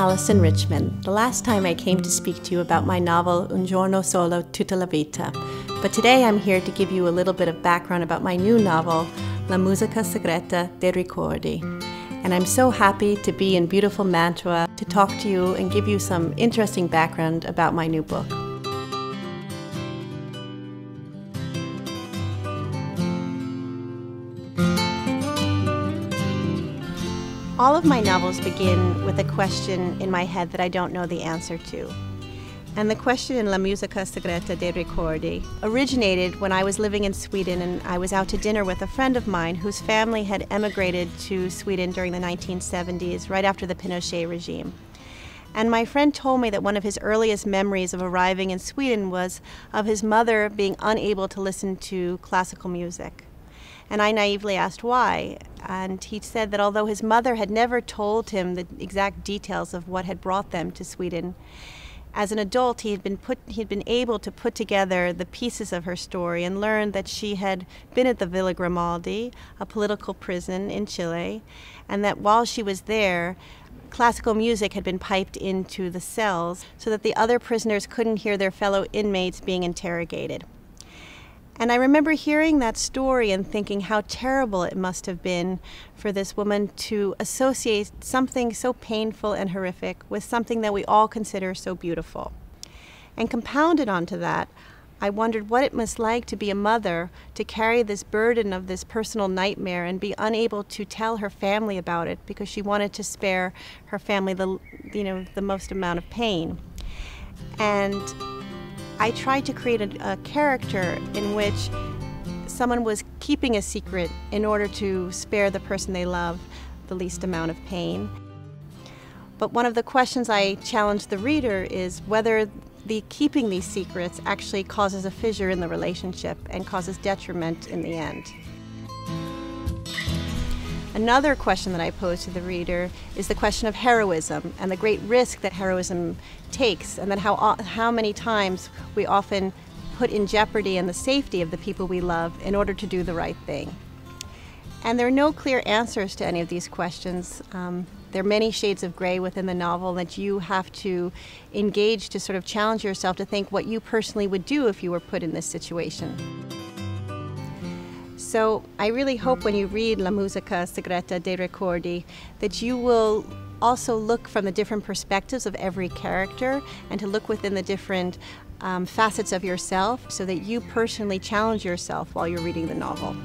Alyson Richman. The last time I came to speak to you about my novel Un giorno solo, tutta la vita. But today I'm here to give you a little bit of background about my new novel, La musica segreta dei ricordi. And I'm so happy to be in beautiful Mantua to talk to you and give you some interesting background about my new book. All of my novels begin with a question in my head that I don't know the answer to. And the question in La musica segreta dei ricordi originated when I was living in Sweden and I was out to dinner with a friend of mine whose family had emigrated to Sweden during the 1970s, right after the Pinochet regime. And my friend told me that one of his earliest memories of arriving in Sweden was of his mother being unable to listen to classical music. And I naively asked why, and he said that although his mother had never told him the exact details of what had brought them to Sweden, as an adult he'd been able to put together the pieces of her story and learned that she had been at the Villa Grimaldi, a political prison in Chile, and that while she was there, classical music had been piped into the cells so that the other prisoners couldn't hear their fellow inmates being interrogated. And I remember hearing that story and thinking how terrible it must have been for this woman to associate something so painful and horrific with something that we all consider so beautiful. And compounded onto that, I wondered what it must like to be a mother, to carry this burden of this personal nightmare and be unable to tell her family about it because she wanted to spare her family the most amount of pain. And I tried to create a character in which someone was keeping a secret in order to spare the person they love the least amount of pain. But one of the questions I challenged the reader is whether the keeping these secrets actually causes a fissure in the relationship and causes detriment in the end. Another question that I pose to the reader is the question of heroism and the great risk that heroism takes, and then how many times we often put in jeopardy and the safety of the people we love in order to do the right thing. And there are no clear answers to any of these questions. There are many shades of gray within the novel that you have to engage to sort of challenge yourself to think what you personally would do if you were put in this situation. So I really hope when you read La musica segreta dei ricordi that you will also look from the different perspectives of every character and to look within the different facets of yourself so that you personally challenge yourself while you're reading the novel.